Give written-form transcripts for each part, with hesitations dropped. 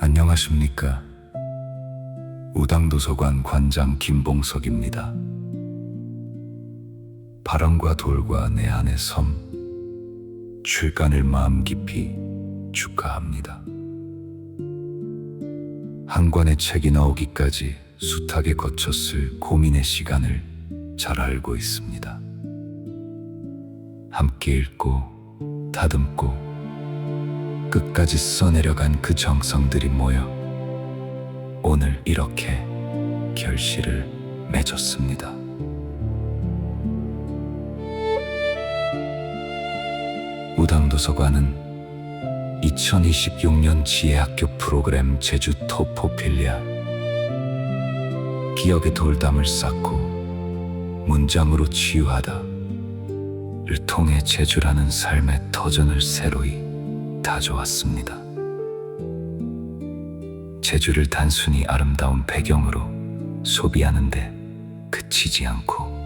안녕하십니까. 우당도서관 관장 김봉석입니다. 바람과 돌과 내 안의 섬, 출간을 마음 깊이 축하합니다. 한 권의 책이 나오기까지 숱하게 거쳤을 고민의 시간을 잘 알고 있습니다. 함께 읽고 다듬고 끝까지 써내려간 그 정성들이 모여 오늘 이렇게 결실을 맺었습니다. 우당도서관은 2026년 지혜학교 프로그램 제주 토포필리아 기억의 돌담을 쌓고 문장으로 치유하다를 통해 제주라는 삶의 터전을 새로이 다져왔습니다. 제주를 단순히 아름다운 배경으로 소비하는데 그치지 않고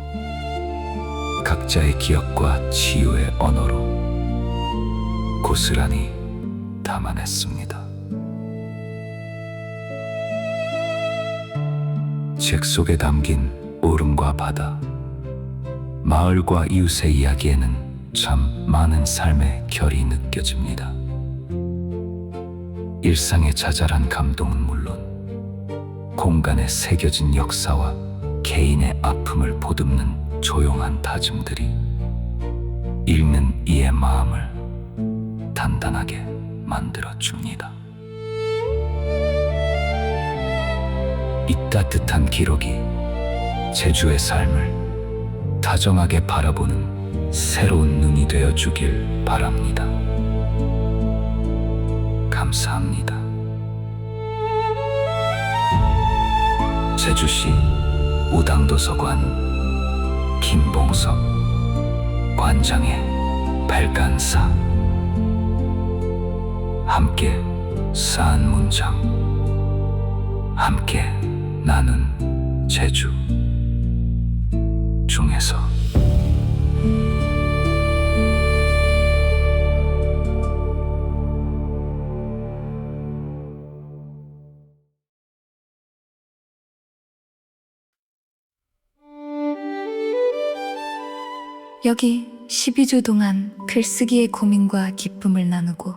각자의 기억과 치유의 언어로 고스란히 담아냈습니다. 책 속에 담긴 오름과 바다, 마을과 이웃의 이야기에는 참 많은 삶의 결이 느껴집니다. 일상의 자잘한 감동은 물론 공간에 새겨진 역사와 개인의 아픔을 보듬는 조용한 다짐들이 읽는 이의 마음을 단단하게 만들어줍니다. 이 따뜻한 기록이 제주의 삶을 다정하게 바라보는 새로운 눈이 되어주길 바랍니다. 감사합니다. 제주시 우당도서관 김봉석 관장의 발간사. 함께 쌓은 문장, 함께 나눈 제주 중에서 여기 12주 동안 글쓰기의 고민과 기쁨을 나누고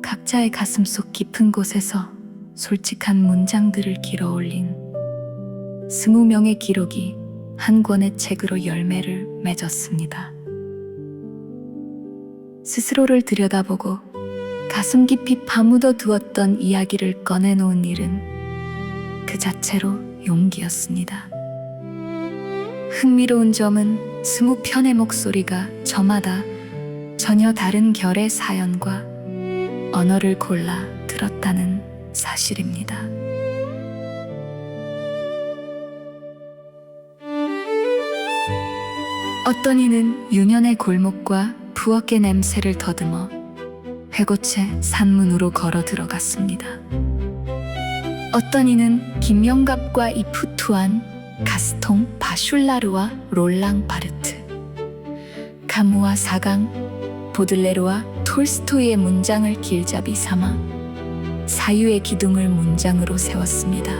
각자의 가슴속 깊은 곳에서 솔직한 문장들을 길어 올린 20명의 기록이 한 권의 책으로 열매를 맺었습니다. 스스로를 들여다보고 가슴 깊이 파묻어 두었던 이야기를 꺼내놓은 일은 그 자체로 용기였습니다. 흥미로운 점은 20편의 목소리가 저마다 전혀 다른 결의 사연과 언어를 골라 들었다는 사실입니다. 어떤 이는 유년의 골목과 부엌의 냄새를 더듬어 회고체 산문으로 걸어 들어갔습니다. 어떤 이는 김영갑과 이푸투안, 가스통 바슐라르와 롤랑 바르트, 카무와 사강, 보들레르와 톨스토이의 문장을 길잡이 삼아 사유의 기둥을 문장으로 세웠습니다.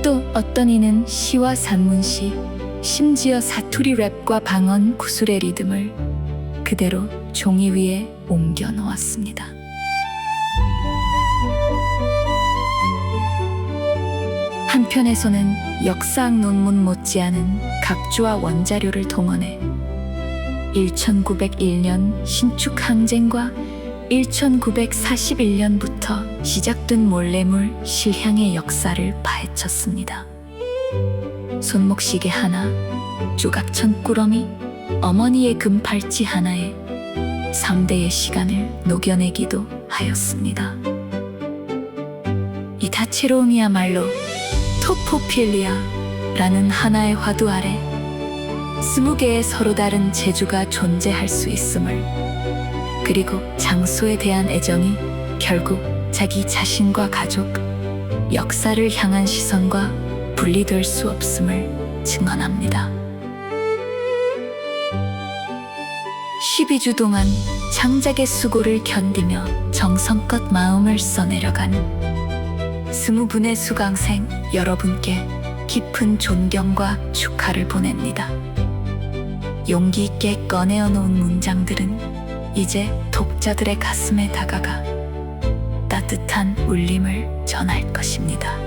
또 어떤 이는 시와 산문시, 심지어 사투리 랩과 방언 구술의 리듬을 그대로 종이 위에 옮겨 놓았습니다. 한편에서는 역사학 논문 못지않은 각주와 원자료를 동원해 1901년 신축 항쟁과 1941년부터 시작된 몰래물 실향의 역사를 파헤쳤습니다. 손목시계 하나, 조각천 꾸러미, 어머니의 금팔찌 하나에 3대의 시간을 녹여내기도 하였습니다. 이 다채로움이야말로 토포필리아라는 하나의 화두 아래 20개의 서로 다른 제주가 존재할 수 있음을, 그리고 장소에 대한 애정이 결국 자기 자신과 가족, 역사를 향한 시선과 분리될 수 없음을 증언합니다. 12주 동안 장작의 수고를 견디며 정성껏 마음을 써내려가는 20분의 수강생 여러분께 깊은 존경과 축하를 보냅니다. 용기 있게 꺼내어 놓은 문장들은 이제 독자들의 가슴에 다가가 따뜻한 울림을 전할 것입니다.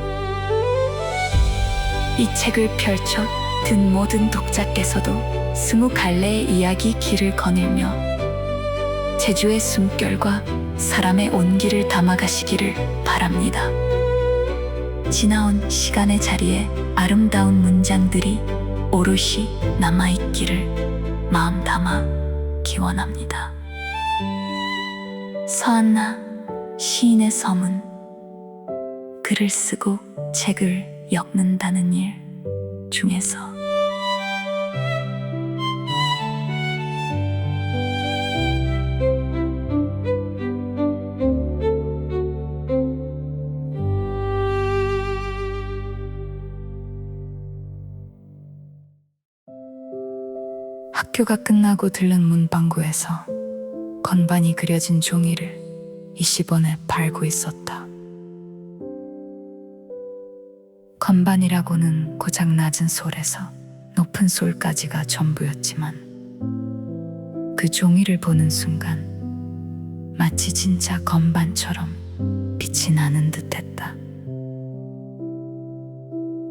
이 책을 펼쳐 든 모든 독자께서도 20갈래의 이야기 길을 거닐며 제주의 숨결과 사람의 온기를 담아가시기를 바랍니다. 지나온 시간의 자리에 아름다운 문장들이 오롯이 남아있기를 마음 담아 기원합니다. 서한나 시인의 서문. 글을 쓰고 책을 엮는다는 일 중에서 학교가 끝나고 들른 문방구에서 건반이 그려진 종이를 20원에 팔고 있었다. 건반이라고는 고작 낮은 솔에서 높은 솔까지가 전부였지만 그 종이를 보는 순간 마치 진짜 건반처럼 빛이 나는 듯했다.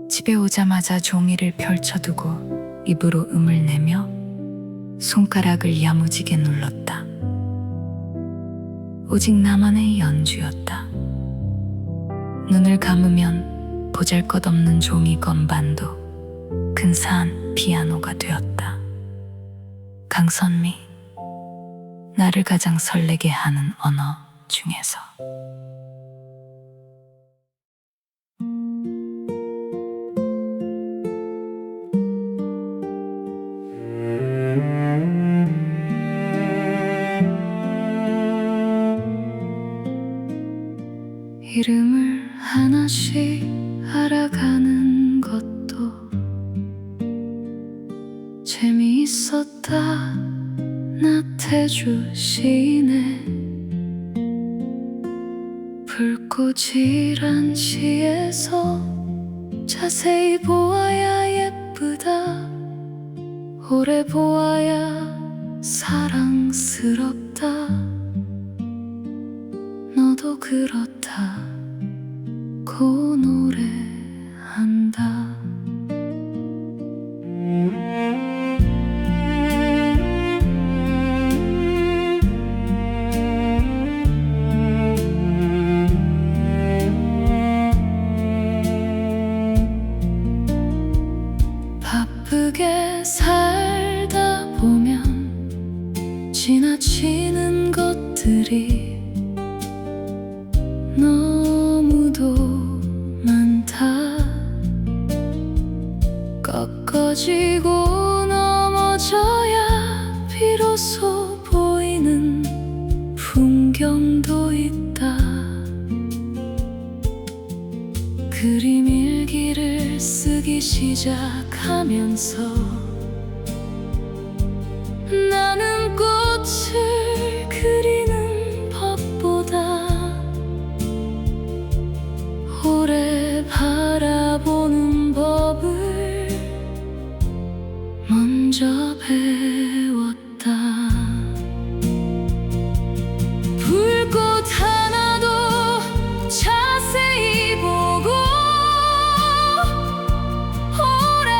집에 오자마자 종이를 펼쳐두고 입으로 음을 내며 손가락을 야무지게 눌렀다. 오직 나만의 연주였다. 눈을 감으면 보잘것없는 종이 건반도 근사한 피아노가 되었다. 강선미, 나를 가장 설레게 하는 언어 중에서. 이름을 하나씩 알아가는 것도 재미있었다. 나태주 시인의 불꽃이란 시에서 자세히 보아야 예쁘다. 오래 보아야 사랑스럽다. 너도 그렇다고 노래한다. 바쁘게 살다 보면 지나치는 것들이 너무도 많다. 꺾어지고 넘어져야 비로소 보이는 풍경도 있다. 그림 일기를 쓰기 시작하면서 나는 꽃을 그리는 법보다 오래 바라보는 법을 먼저 배웠다. 불꽃 하나도 자세히 보고 오래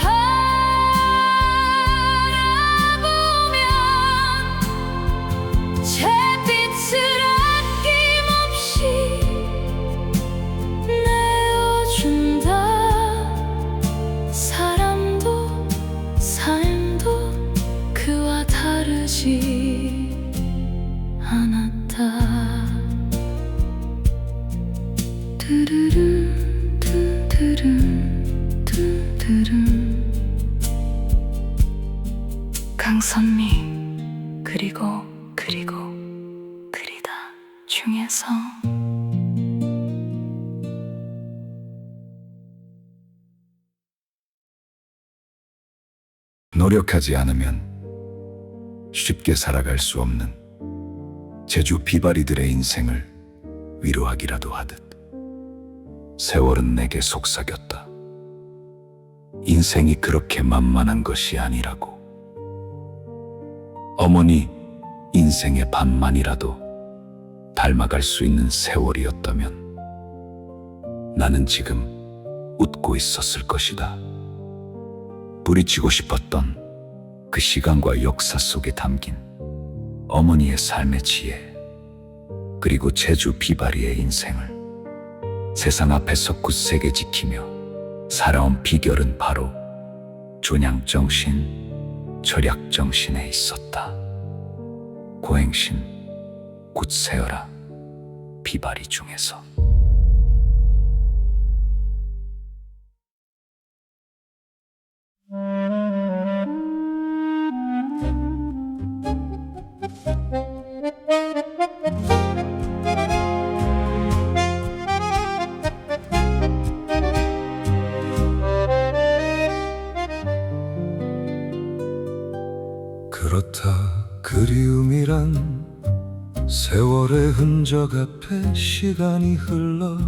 바라보면 잿빛을 아낌없이 내어준다. 사람도 삶도 그와 다르지 않았다. 두루룬 둔두룬 둔두룬. 강선미 그리고 그리다 중에서 노력하지 않으면 쉽게 살아갈 수 없는 제주 비바리들의 인생을 위로하기라도 하듯 세월은 내게 속삭였다. 인생이 그렇게 만만한 것이 아니라고. 어머니 인생의 반만이라도 닮아갈 수 있는 세월이었다면 나는 지금 웃고 있었을 것이다. 부딪히고 싶었던 그 시간과 역사 속에 담긴 어머니의 삶의 지혜, 그리고 제주 비바리의 인생을 세상 앞에서 굳세게 지키며 살아온 비결은 바로 존양정신, 절약정신에 있었다. 고행신, 굳세어라 비바리 중에서. 그렇다 그리움이란 세월의 흔적 앞에 시간이 흘러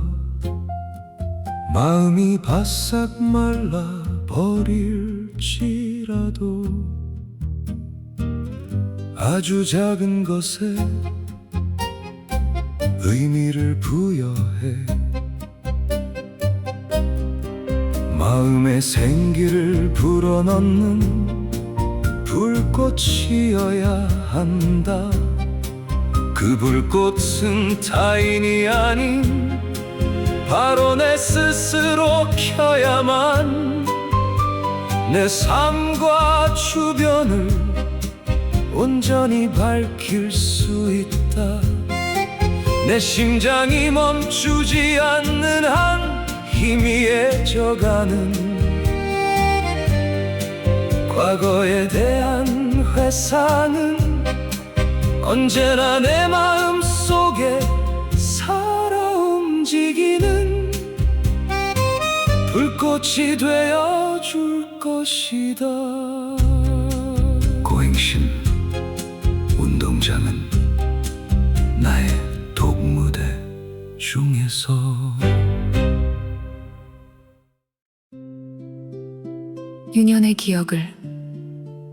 마음이 바싹 말라 버릴지라도 아주 작은 것에 의미를 부여해 마음의 생기를 불어넣는 불꽃이어야 한다. 그 불꽃은 타인이 아닌 바로 내 스스로 켜야만 내 삶과 주변을 온전히 밝힐 수 있다. 내 심장이 멈추지 않는 한 희미해져가는 과거에 대한 회상은 언제나 내 마음 속에 살아 움직이는 불꽃이 되어줄 것이다. 고행신, 운동장은 나의 독무대 중에서 유년의 기억을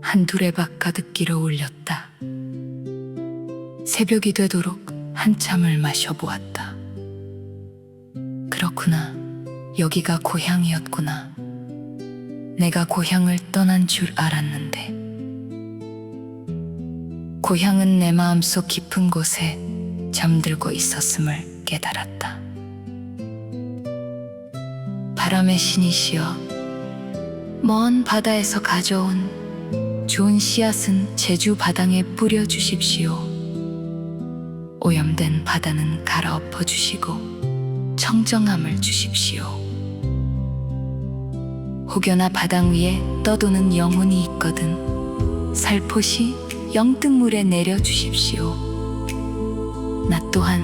한 두레박 가득 끼러 올렸다. 새벽이 되도록 한참을 마셔보았다. 그렇구나. 여기가 고향이었구나. 내가 고향을 떠난 줄 알았는데 고향은 내 마음속 깊은 곳에 잠들고 있었음을 깨달았다. 바람의 신이시여, 먼 바다에서 가져온 좋은 씨앗은 제주 바닥에 뿌려주십시오. 오염된 바다는 갈아엎어 주시고 청정함을 주십시오. 혹여나 바닥 위에 떠도는 영혼이 있거든 살포시 영등물에 내려주십시오. 나 또한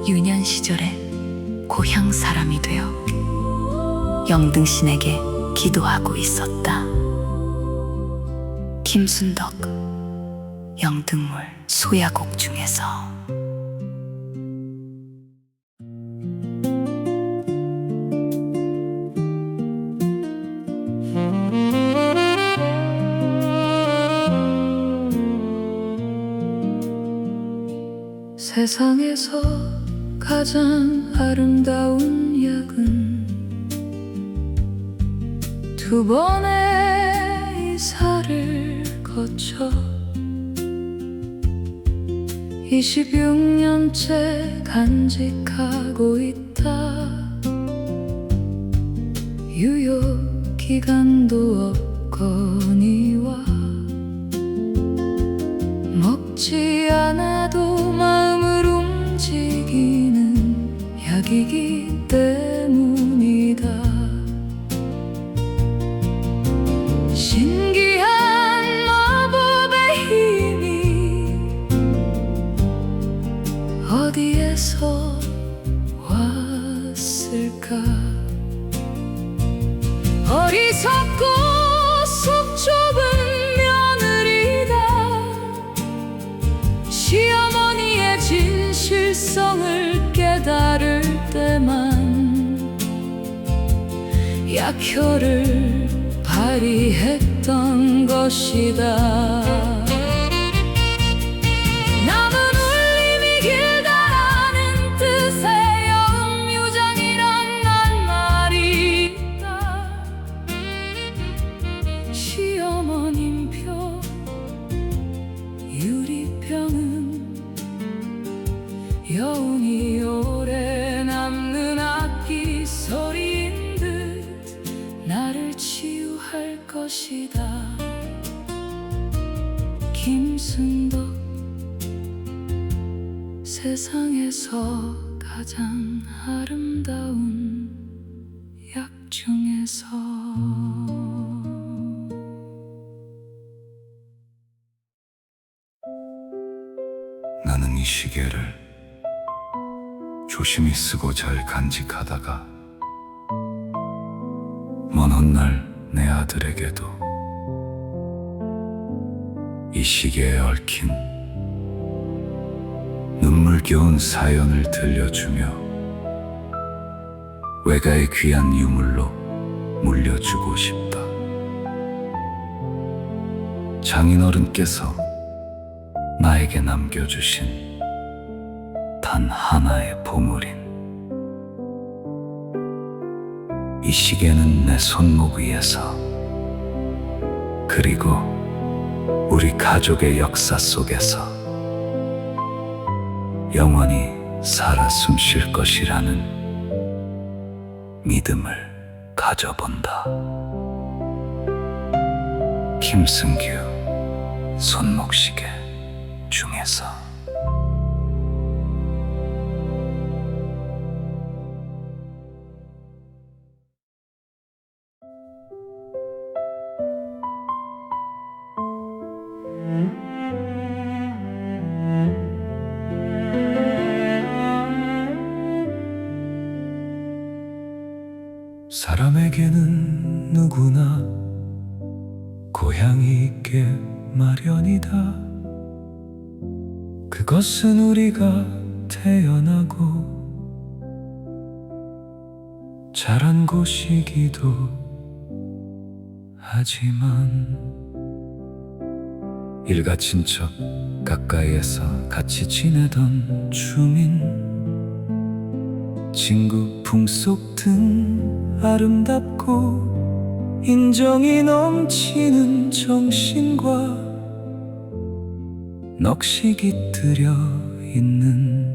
유년 시절에 고향 사람이 되어 영등신에게 기도하고 있었다. 김순덕, 영등물 소야곡 중에서. 세상에서 가장 아름다운 약은 두 번의 이사를 거쳐 26년째 간직하고 있다. 유효기간도 없거니와 먹지 않아도 마음을 움직이는 약이기 때문이다. 신기한 마법의 힘이 어디에서 왔을까? 어리석고 속 좁은 며느리다 약효를 발휘했던 것이다. 남은 울림이 길다라는 뜻의 영유장이란 낱말이 있다. 시어머님표 유리병은 여운이 오래 남는 악기 소리인 듯 나를 치유할 것이다. 김승덕 세상에서 가장 아름다운 약 중에서 나는 이 시계를 조심히 쓰고 잘 간직하다가 먼 훗날 내 아들에게도 이 시계에 얽힌 눈물겨운 사연을 들려주며 외가의 귀한 유물로 물려주고 싶다. 장인어른께서 나에게 남겨주신 단 하나의 보물인 이 시계는 내 손목 위에서 그리고 우리 가족의 역사 속에서 영원히 살아 숨쉴 것이라는 믿음을 가져본다. 김승규 손목시계 중에서 사람에게는 누구나 고향이 있게 마련이다. 그것은 우리가 태어나고 자란 곳이기도 하지만 일가 친척 가까이에서 같이 지내던 주민 친구 풍속 등 아름답고 인정이 넘치는 정신과 넋이 깃들여 있는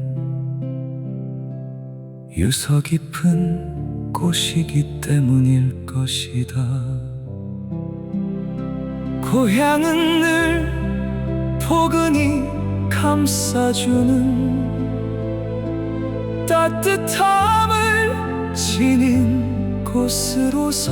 유서 깊은 곳이기 때문일 것이다. 고향은 늘 포근히 감싸주는 따뜻함을 지닌 곳으로서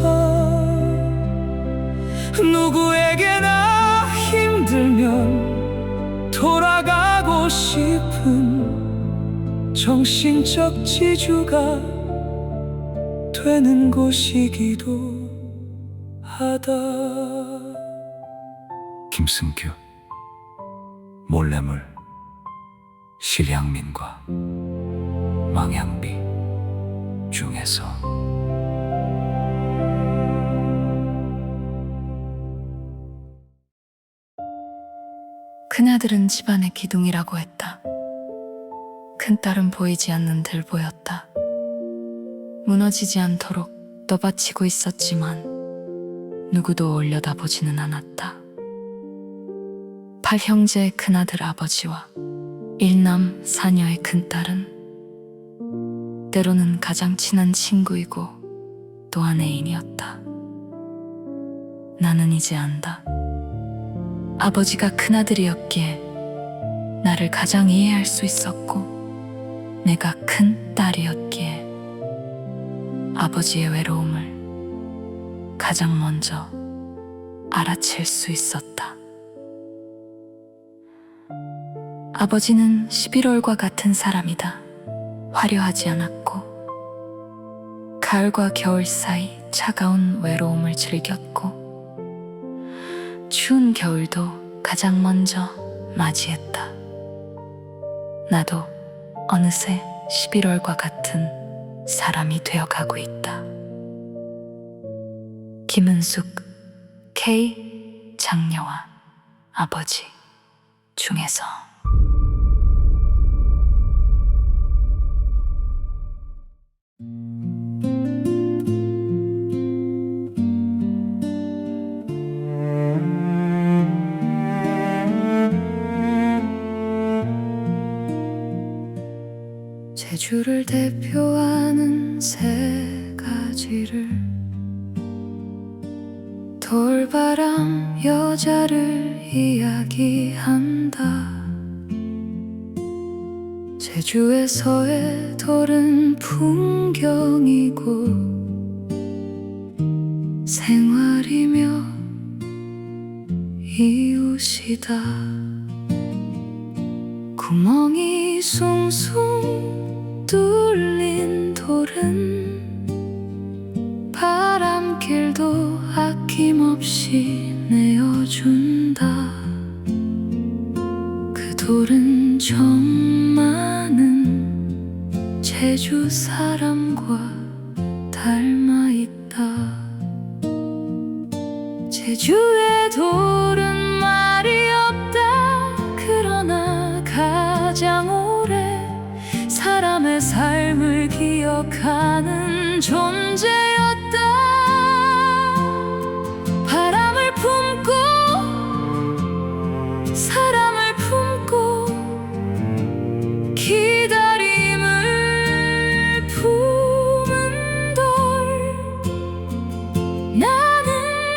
누구에게나 힘들면 돌아가고 싶은 정신적 지주가 되는 곳이기도 하다. 김승규 몰래물 실향민과 망향비 중에서 큰아들은 집안의 기둥이라고 했다. 큰딸은 보이지 않는 들보였다. 무너지지 않도록 떠받치고 있었지만 누구도 올려다보지는 않았다. 8형제의 큰아들 아버지와 1남 4녀의 큰딸은 때로는 가장 친한 친구이고 또 아내인이었다. 나는 이제 안다. 아버지가 큰아들이었기에 나를 가장 이해할 수 있었고 내가 큰 딸이었기에 아버지의 외로움을 가장 먼저 알아챌 수 있었다. 아버지는 11월과 같은 사람이다. 화려하지 않았고 가을과 겨울 사이 차가운 외로움을 즐겼고 추운 겨울도 가장 먼저 맞이했다. 나도 어느새 11월과 같은 사람이 되어가고 있다. 김은숙 K 장녀와 아버지 중에서 제주를 대표하는 세 가지를 돌바람 여자를 이야기한다. 제주에서의 돌은 풍경이고 생활이며 이웃이다. 구멍이 숭숭 뚫린 돌은 바람길도 아낌없이 내어준다. 그 돌은 정 많은 제주 사람과 닮아있다. 제주의 돌은 말이 없다. 그러나 가장 오래 사람의 삶을 기억하는 존재였다. 바람을 품고 사람을 품고 기다림을 품은 돌. 나는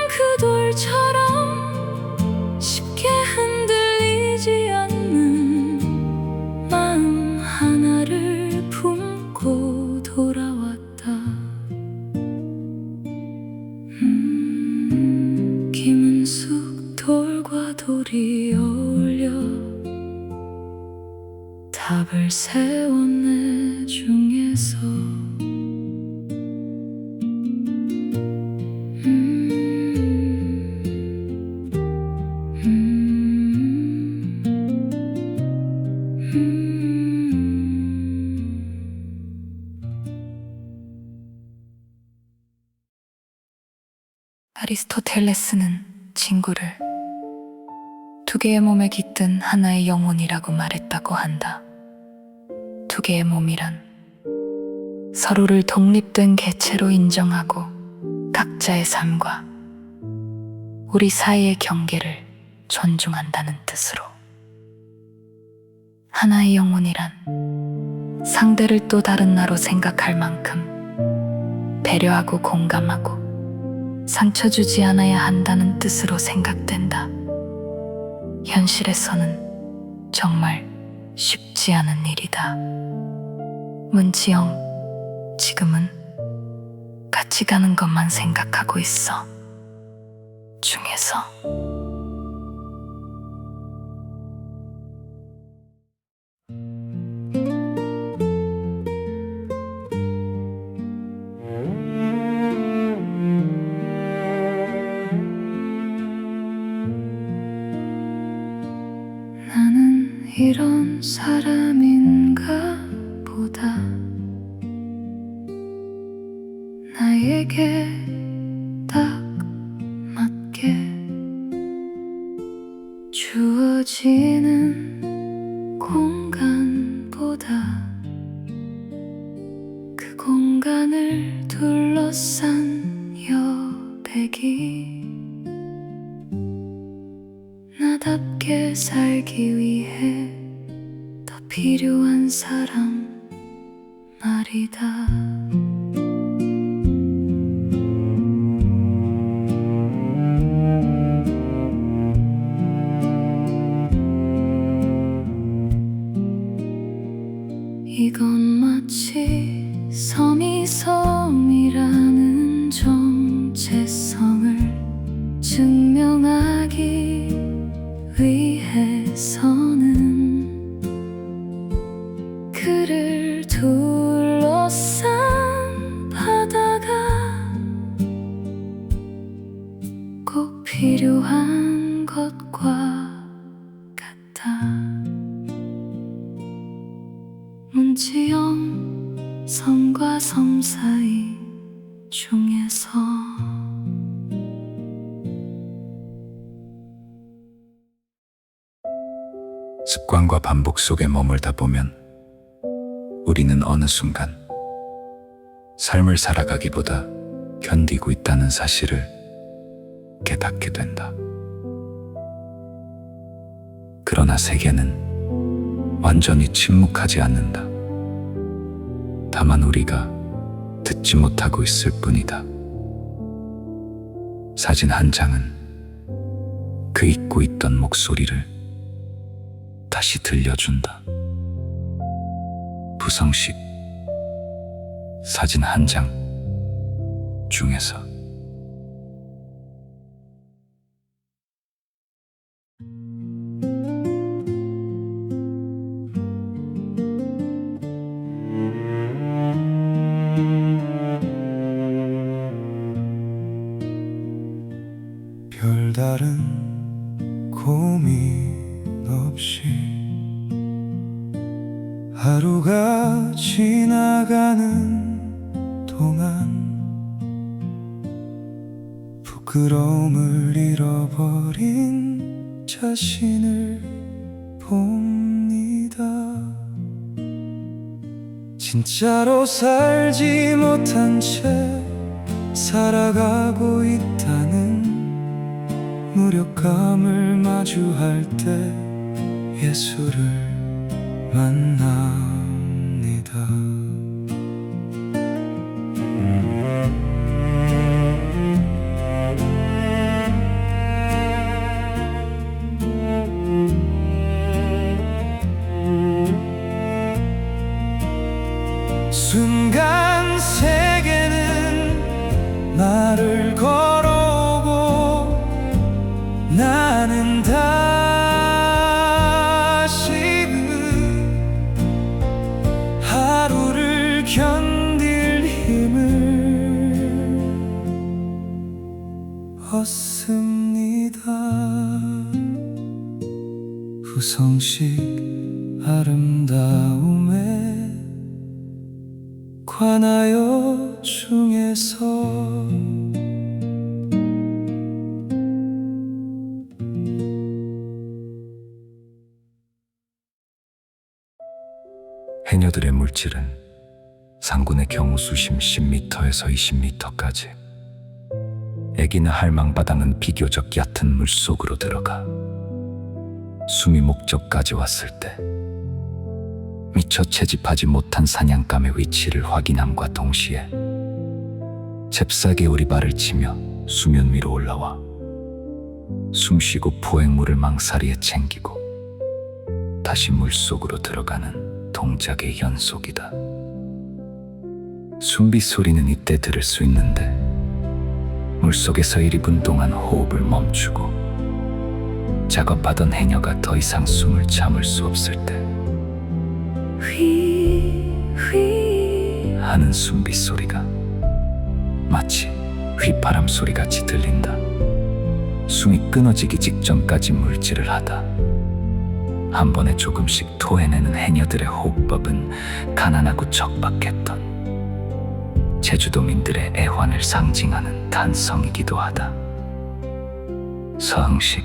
그 돌처럼 쉽게 흔들리지 않는 마음 하나를 품고 돌아왔다. 김은숙 돌과 돌이 어울려 답을 세웠네 중에서. 아리스토텔레스는 친구를 두 개의 몸에 깃든 하나의 영혼이라고 말했다고 한다. 두 개의 몸이란 서로를 독립된 개체로 인정하고 각자의 삶과 우리 사이의 경계를 존중한다는 뜻으로. 하나의 영혼이란 상대를 또 다른 나로 생각할 만큼 배려하고 공감하고 상처 주지 않아야 한다는 뜻으로 생각된다. 현실에서는 정말 쉽지 않은 일이다. 문지영, 지금은 같이 가는 것만 생각하고 있어. 중에서 나는 이런 사람인가 보다. 나에게 딱 맞게 주어지는 공간보다 그 공간을 둘러싼 여백이 나답게 살기 위해 더 필요한 사람 말이다. 이건 마치 섬이 섬이라는 정체성을 증명하기 위해서는 그를 둘러싼 바다가 꼭 필요한 것과 같다. 문지영, 섬과 섬 사이 중에서 습관과 반복 속에 머물다 보면 우리는 어느 순간 삶을 살아가기보다 견디고 있다는 사실을 깨닫게 된다. 그러나 세계는 완전히 침묵하지 않는다. 다만 우리가 듣지 못하고 있을 뿐이다. 사진 한 장은 그 잊고 있던 목소리를 다시 들려준다. 부성식 사진 한 장 중에서 별다른 고민 없이 하루가 지나가는 동안 부끄러움을 잃어버린 자신을 봅니다. 진짜로 살지 못한 채 살아가고 있다는 무력감을 마주할 때 예수를 만납니다. 순간 세계는 나를 걸어오고 나는 다시금 하루를 견딜 힘을 얻습니다. 후성식 아름다움에 관하여 중에서 해녀들의 물질은 상군의 경우 수심 10m에서 20m까지, 애기나 할망바닥은 비교적 얕은 물속으로 들어가 숨이 목적까지 왔을 때 미처 채집하지 못한 사냥감의 위치를 확인함과 동시에 잽싸게 오리발을 치며 수면 위로 올라와 숨쉬고 포획물을 망사리에 챙기고 다시 물속으로 들어가는 동작의 연속이다. 숨비 소리는 이때 들을 수 있는데 물속에서 1~2분 동안 호흡을 멈추고 작업하던 해녀가 더 이상 숨을 참을 수 없을 때 휘 하는 숨비 소리가 마치 휘파람 소리같이 들린다. 숨이 끊어지기 직전까지 물질을 하다 한 번에 조금씩 토해내는 해녀들의 호흡법은 가난하고 척박했던 제주도민들의 애환을 상징하는 단성이기도 하다. 서흥식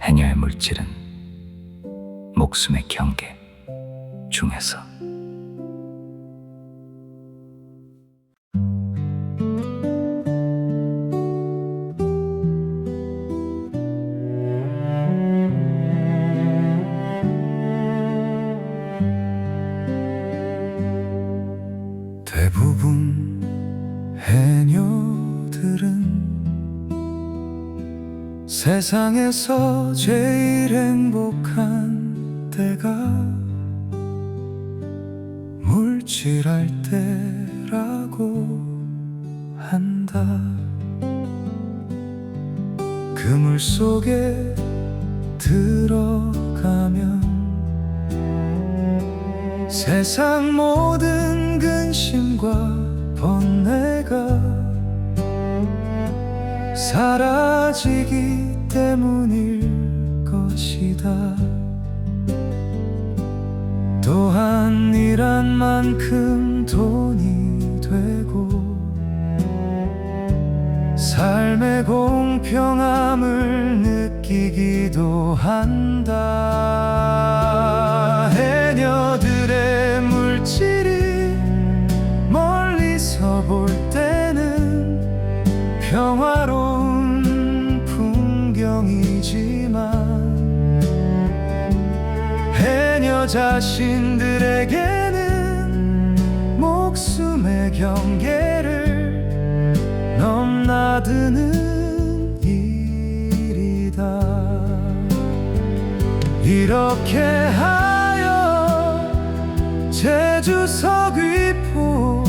해녀의 물질은 목숨의 경계 중에서 대부분 해녀들은 세상에서 제일 행복한 때가 물질할 때라고 한다. 그 물속에 들어가면 세상 모든 근심과 번뇌가 사라지기 때문일 것이다. 또한 일한 만큼 돈이 되고 삶의 공평함을 느끼 느끼기도 한다. 해녀들의 물질이 멀리서 볼 때는 평화로운 풍경이지만 해녀 자신들에게는 목숨의 경계를 넘나드는 일이다. 이렇게 하여 제주 서귀포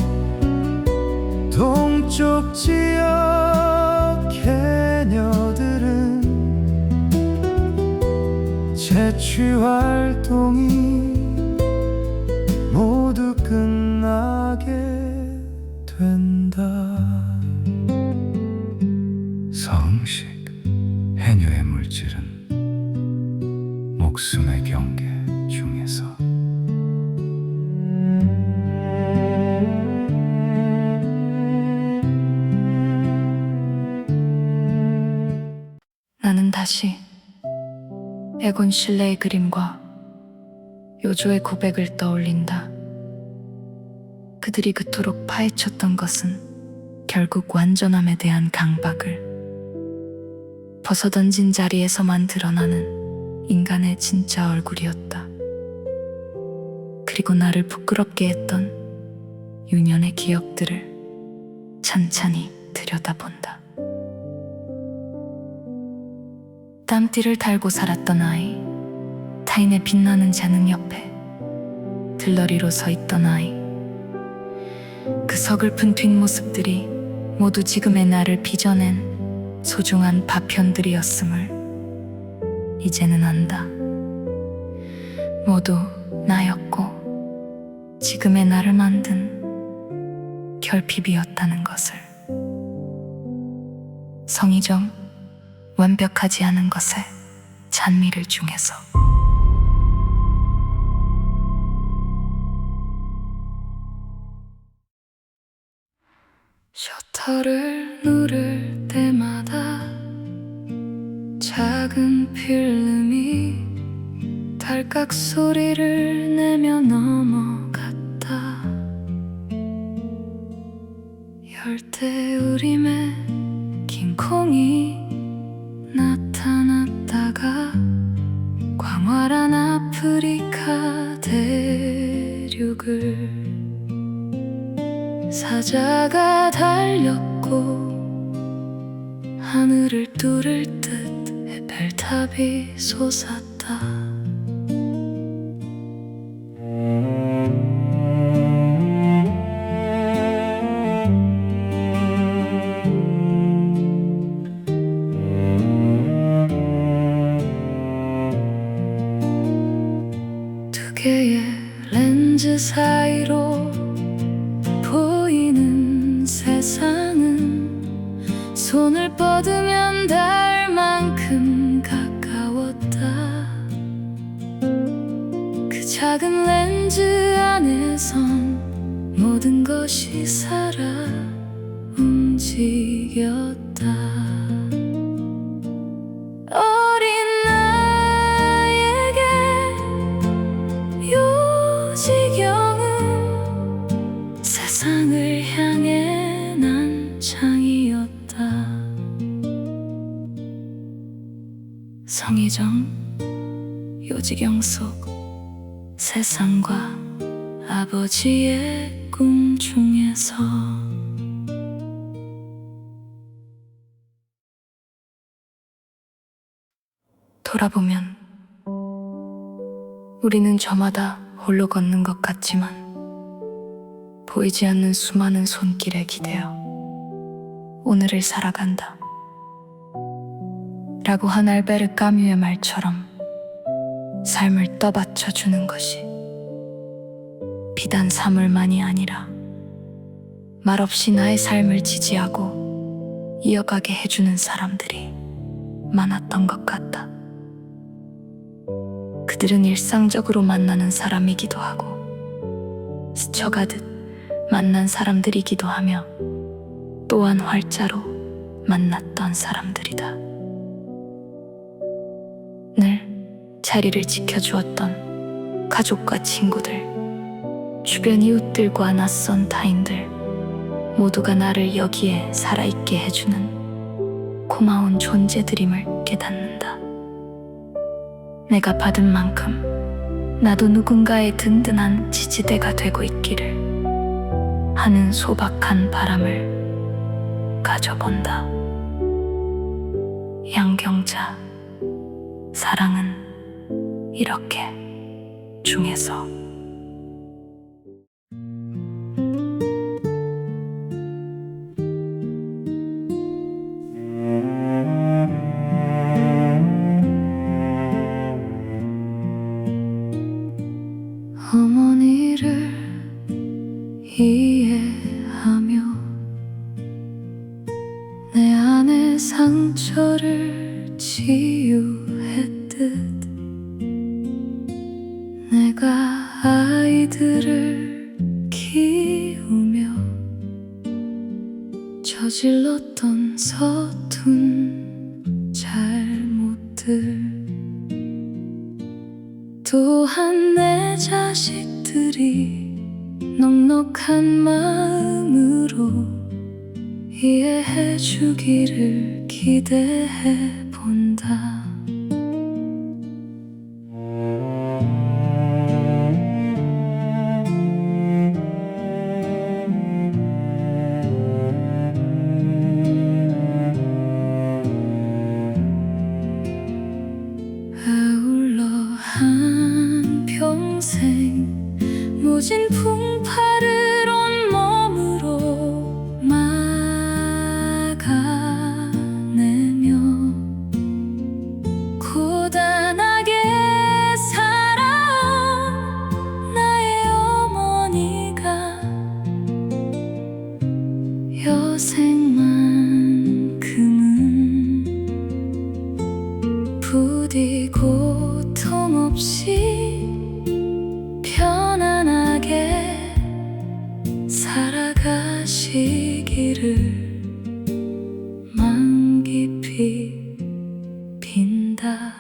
동쪽 지역 해녀들은 채취 활동이 모두 끝나게 된다. 서흥식 해녀의 물질은 목숨의 경계 중에서 나는 다시 에곤 실레의 그림과 요조의 고백을 떠올린다. 그들이 그토록 파헤쳤던 것은 결국 완전함에 대한 강박을, 벗어던진 자리에서만 드러나는 인간의 진짜 얼굴이었다. 그리고 나를 부끄럽게 했던 유년의 기억들을 찬찬히 들여다본다. 땀띠를 달고 살았던 아이, 타인의 빛나는 재능 옆에 들러리로 서 있던 아이, 그 서글픈 뒷모습들이 모두 지금의 나를 빚어낸 소중한 파편들이었음을 이제는 안다. 모두 나였고 지금의 나를 만든 결핍이었다는 것을. 성의정, 완벽하지 않은 것에 찬미를 중해서. 셔터를 누를 때마다 작은 필름이 달깍 소리를 내며 넘어갔다. 열대우림에 긴 콩이 나타났다가 광활한 아프리카 대륙을 사자가 달렸고 하늘을 뚫을 듯 에펠탑이 솟았다. 두 개의 렌즈 사이로 보이는 세상은 손을 뻗으면 닿을 만큼 가까웠다. 그 작은 렌즈 안에선 모든 것이 살아 움직였다. 어린 나에게 요지경은 세상을 향해 난창이었다. 성의정, 요지경 속 세상과 아버지의 꿈 중에서. 돌아보면 우리는 저마다 홀로 걷는 것 같지만 보이지 않는 수많은 손길에 기대어 오늘을 살아간다. 라고 한 알베르 까뮈의 말처럼 삶을 떠받쳐주는 것이 비단 사물만이 아니라 말없이 나의 삶을 지지하고 이어가게 해주는 사람들이 많았던 것 같다. 그들은 일상적으로 만나는 사람이기도 하고 스쳐가듯 만난 사람들이기도 하며 또한 활자로 만났던 사람들이다. 자리를 지켜주었던 가족과 친구들, 주변 이웃들과 낯선 타인들, 모두가 나를 여기에 살아있게 해주는 고마운 존재들임을 깨닫는다. 내가 받은 만큼 나도 누군가의 든든한 지지대가 되고 있기를 하는 소박한 바람을 가져본다. 양경자, 사랑은 이렇게 중에서 어머니를 이해하며 내 안의 상처를 치유했듯 내가 아이들을 키우며 저질렀던 서툰 잘못들 또한 내 자식들이 넉넉한 마음으로 이해해 주기를 기대해 본다. 아울러 한평생 모진 풍파를 온몸으로 막아내며 고단하게 살아온 나의 어머니가 여생만큼은 부디 고통 없이 편안하게 살아가시기를 마음 깊이 빈다.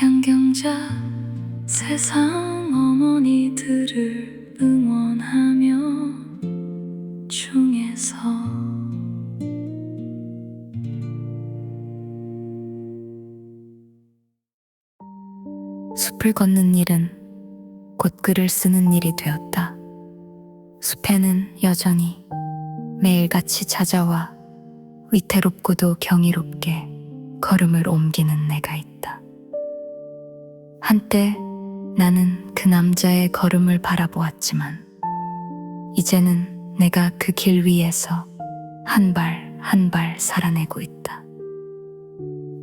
양경자, 세상 어머니들을 응원하며 중에서 숲을 걷는 일은 곧 글을 쓰는 일이 되었다. 숲에는 여전히 매일같이 찾아와 위태롭고도 경이롭게 걸음을 옮기는 내가 있다. 한때 나는 그 남자의 걸음을 바라보았지만 이제는 내가 그 길 위에서 한 발 한 발 살아내고 있다.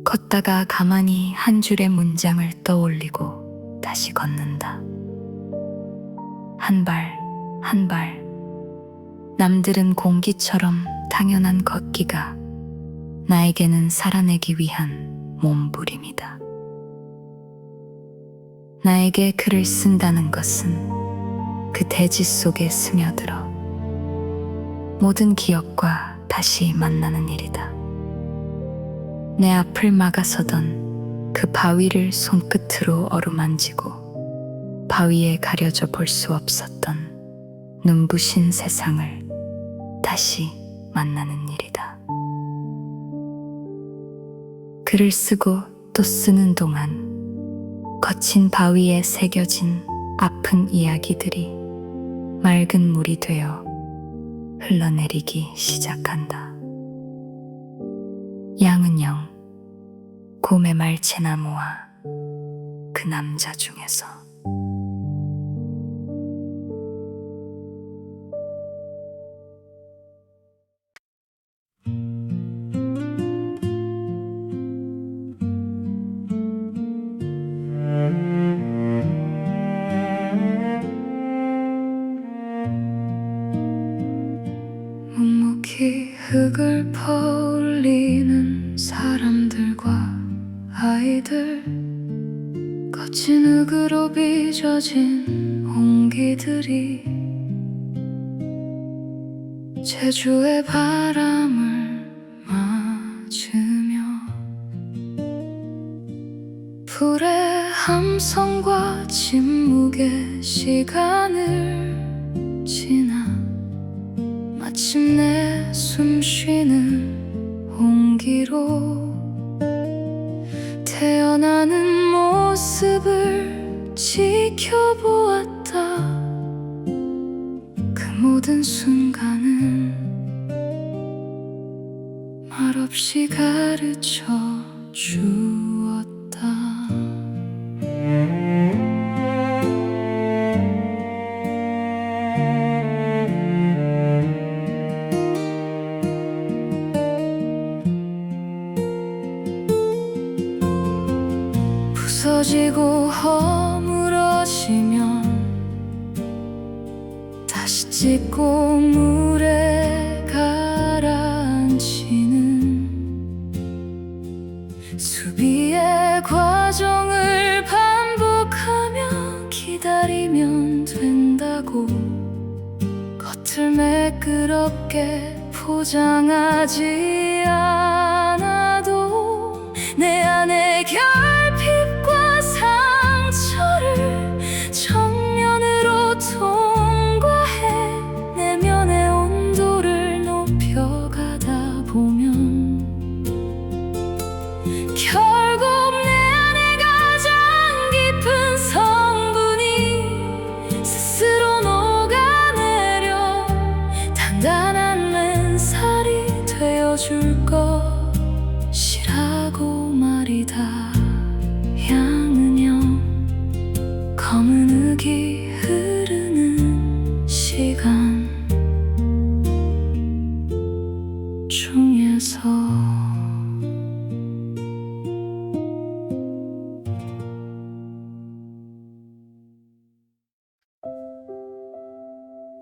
걷다가 가만히 한 줄의 문장을 떠올리고 다시 걷는다. 한 발, 한 발. 남들은 공기처럼 당연한 걷기가 나에게는 살아내기 위한 몸부림이다. 나에게 글을 쓴다는 것은 그 대지 속에 스며들어 모든 기억과 다시 만나는 일이다. 내 앞을 막아서던 그 바위를 손끝으로 어루만지고 바위에 가려져 볼 수 없었던 눈부신 세상을 다시 만나는 일이다. 글을 쓰고 또 쓰는 동안 거친 바위에 새겨진 아픈 이야기들이 맑은 물이 되어 흘러내리기 시작한다. 양은영, 곰의 말채나무와 그 남자 중에서 묵묵히 흙을 퍼올리는 사람들과 아이들, 거친 흙으로 빚어진 온기들이 제주의 바람을 맞으며 불의 함성과 침묵의 시간을 지나 마침내 숨쉬는 온기로 태어나는 모습을 지켜보았다. 그 모든 순간은 말없이 가르쳐 주었다. 부서지고 허물어지면 다시 찢고 물에 가라앉히는 수비의 과정을 반복하며 기다리면 된다고 겉을 매끄럽게 포장하지 않아도 내 안의 결핍과 상처를 정면으로 통과해 내면의 온도를 높여가다 보면 결국 내 안에 가장 깊은 성분이 스스로 녹아내려 단단한 맨살이 되어줄 것이라고 말이다. 향은요 검은 흙이 흐르는 시간 중에서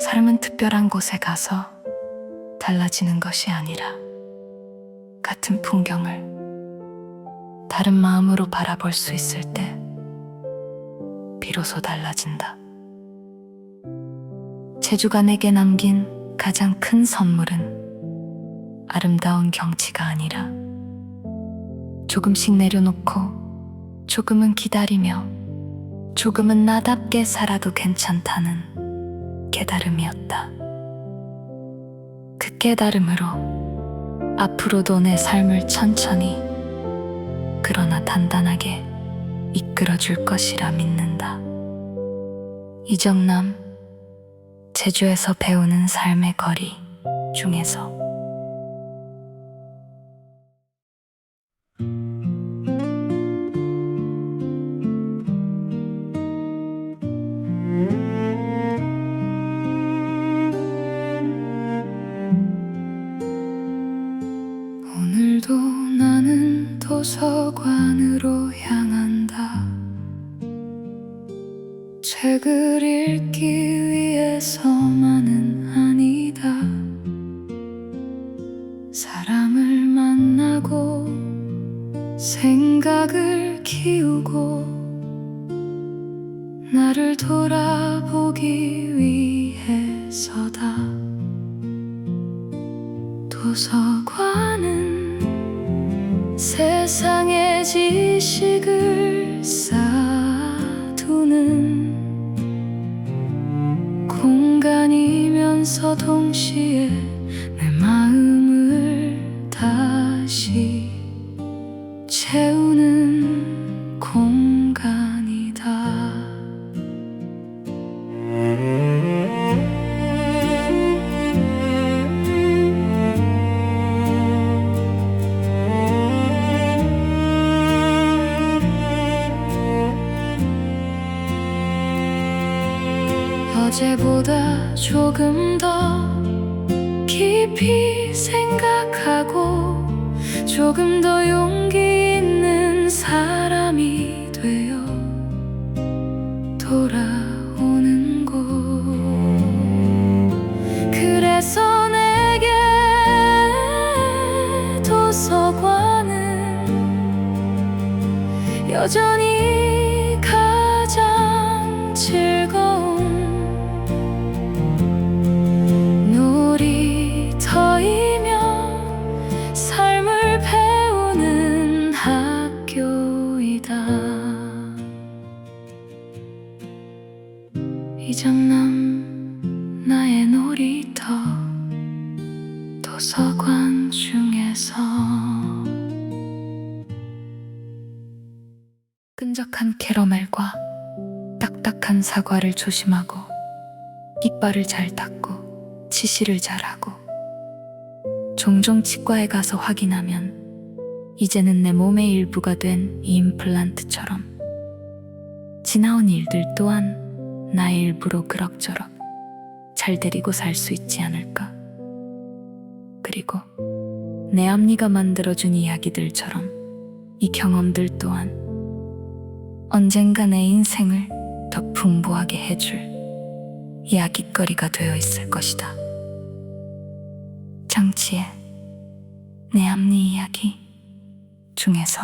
삶은 특별한 곳에 가서 달라지는 것이 아니라 같은 풍경을 다른 마음으로 바라볼 수 있을 때 비로소 달라진다. 제주가 내게 남긴 가장 큰 선물은 아름다운 경치가 아니라 조금씩 내려놓고 조금은 기다리며 조금은 나답게 살아도 괜찮다는 깨달음이었다. 그 깨달음으로 앞으로도 내 삶을 천천히 그러나 단단하게 이끌어줄 것이라 믿는다. 이정남, 제주에서 배우는 삶의 거리 중에서 오늘도 나는 도서관으로 향한다. 책을 읽기 위해서만은 아니다. 사람을 만나고 생각을 키우고 나를 돌아보기 위해서다. 도서관은 세상의 지식을 쌓아두는 공간이면서 동시에 내 마음을 다시 채우는 공간이다. 어제보다 조금 더 깊이 생각하고 조금 더 용기 있는 사람이 되어 돌아오는 곳. 그래서 내게 도서관은 여전히 가장 즐거운 삶을 배우는 학교이다. 도서관 중에서 끈적한 캐러멜과 딱딱한 사과를 조심하고 이빨을 잘 닦고 치실을 잘하고 종종 치과에 가서 확인하면 이제는 내 몸의 일부가 된 이 임플란트처럼 지나온 일들 또한 나의 일부로 그럭저럭 잘 데리고 살 수 있지 않을까. 그리고 내 앞니가 만들어준 이야기들처럼 이 경험들 또한 언젠가 내 인생을 더 풍부하게 해줄 이야깃거리가 되어 있을 것이다. 장치의 내 앞니 이야기 중에서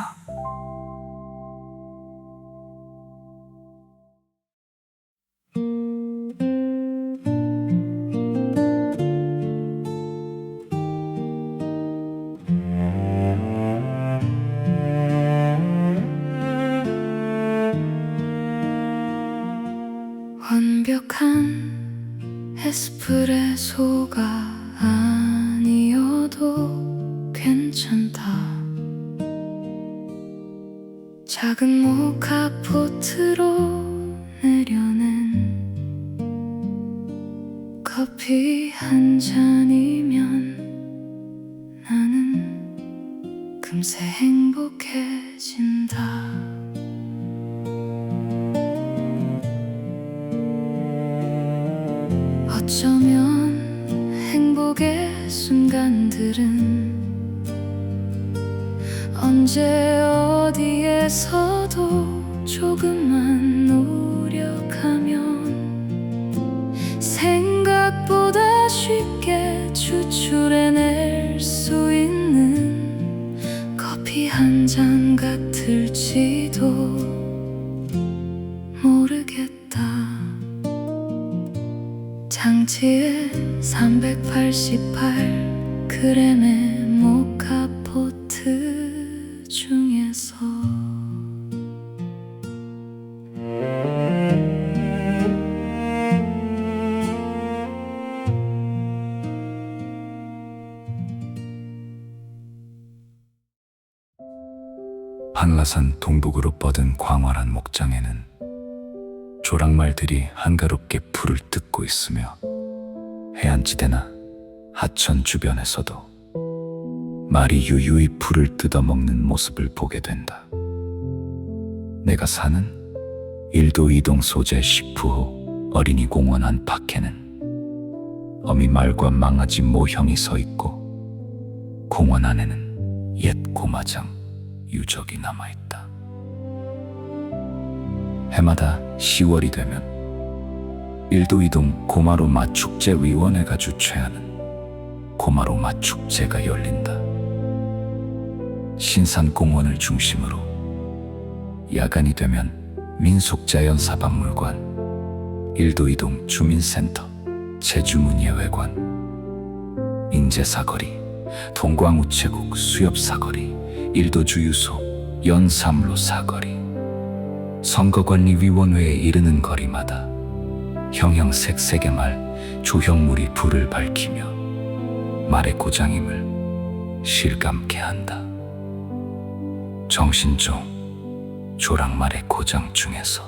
완벽한 에스프레소가 아니어도 괜찮다. 작은 모카포트로 내려낸 커피 한 잔이면 나는 금세 행복해진다. 어쩌면 행복의 순간들은 언제 어디에서도 조금만 노력하면 생각보다 쉽게 추출해낼 수 있는 커피 한 잔 같을지도 모르겠다. 장치의 388g의 모카포트 중에서 한라산 동북으로 뻗은 광활한 목장에는 조랑말들이 한가롭게 풀을 뜯고 있으며 해안지대나 하천 주변에서도 말이 유유히 풀을 뜯어먹는 모습을 보게 된다. 내가 사는 1도 2동 소재 10호 어린이 공원 안팎에는 어미 말과 망아지 모형이 서 있고 공원 안에는 옛 고마장 유적이 남아있다. 해마다 10월이 되면 1도 2동 고마로 마축제위원회가 주최하는 고마로 마축제가 열린다. 신산공원을 중심으로 야간이 되면 민속자연사박물관, 1도 2동 주민센터, 제주문예회관, 인제사거리, 동광우체국 수협사거리, 1도 주유소, 연삼로 사거리, 선거관리위원회에 이르는 거리마다 형형색색의 말, 조형물이 불을 밝히며 말의 고장임을 실감케 한다. 정신종, 조랑말의 고장 중에서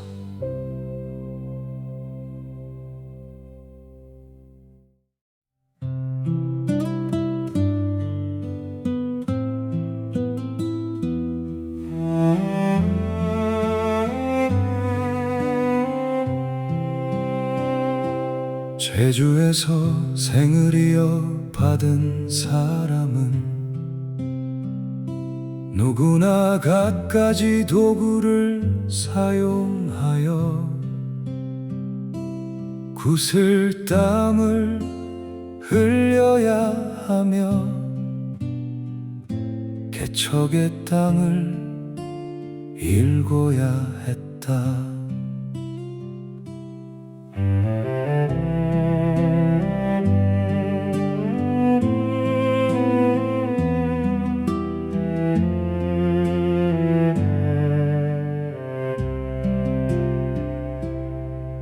제주에서 생을 이어받은 사람은 누구나 갖가지 도구를 사용하여 구슬땀을 흘려야 하며 개척의 땅을 일궈야 했다.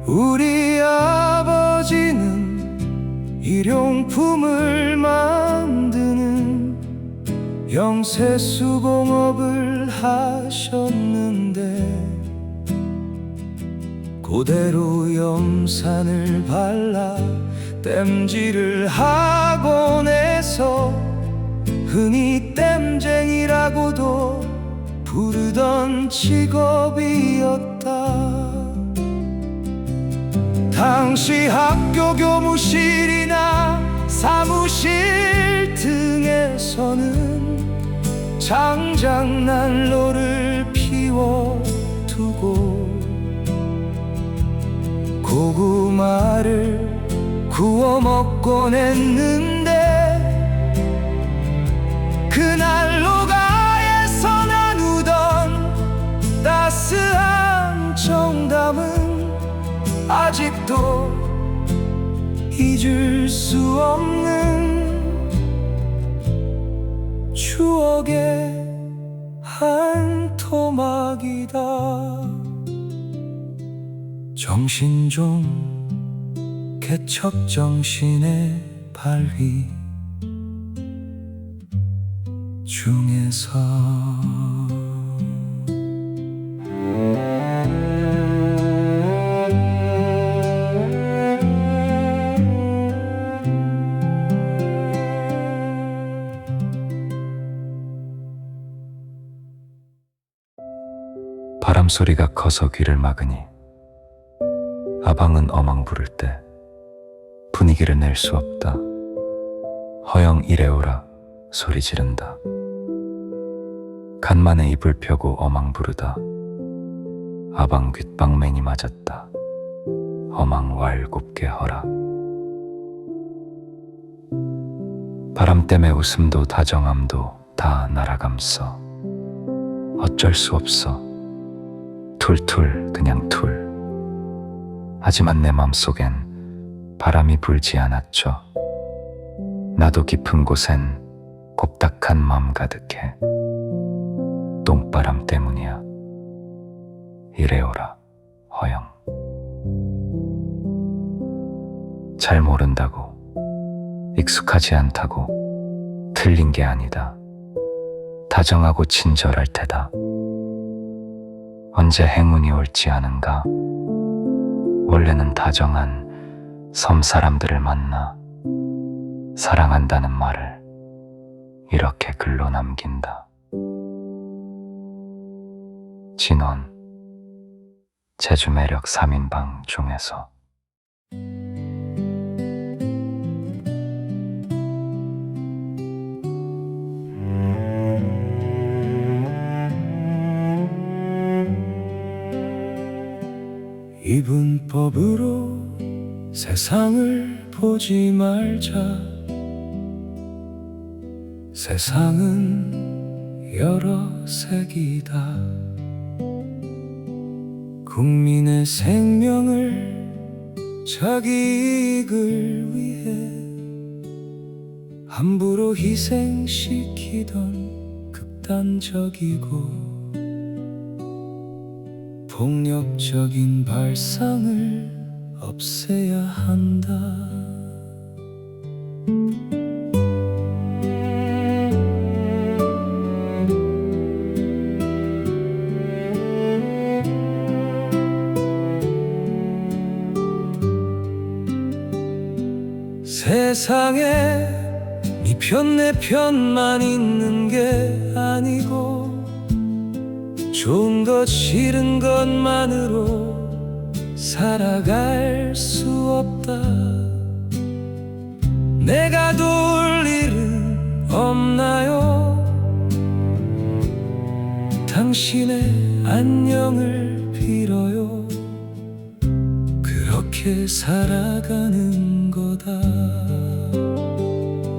우리 아버지는 일용품을 만들 영세수공업을 하셨는데 그대로 염산을 발라 땜질을 하곤 해서 흔히 땜쟁이라고도 부르던 직업이었다. 당시 학교 교무실이나 사무실 등에서는 장작난로를 피워두고 고구마를 구워 먹곤 했는데 그 난로가에서 나누던 따스한 정담은 아직도 잊을 수 없는 추억의 한 토막이다. 정신 좀 개척정신의 발휘 중에서 바람 소리가 커서 귀를 막으니 아방은 어망 부를 때 분위기를 낼 수 없다. 허영 이래오라 소리 지른다. 간만에 입을 펴고 어망 부르다. 아방 귓방맨이 맞았다. 어망 왈곱게 허라. 바람 때문에 웃음도 다정함도 다 날아감서 어쩔 수 없어. 툴툴 그냥 툴. 하지만 내 맘속엔 바람이 불지 않았죠. 나도 깊은 곳엔 곱닥한 맘 가득해. 똥바람 때문이야. 이래오라 허영. 잘 모른다고, 익숙하지 않다고 틀린 게 아니다. 다정하고 친절할 테다. 언제 행운이 올지 아는가. 원래는 다정한 섬 사람들을 만나 사랑한다는 말을 이렇게 글로 남긴다. 진원, 제주 매력 3인방 중에서. 이분법으로 세상을 보지 말자. 세상은 여러 색이다. 국민의 생명을 자기 이익을 위해 함부로 희생시키던 극단적이고 폭력적인 발상을 없애야 한다. 세상에 네 편 내 편만 있는 게 아니고 좋은 것 싫은 것만으로 살아갈 수 없다. 내가 도울 일은 없나요? 당신의 안녕을 빌어요. 그렇게 살아가는 거다.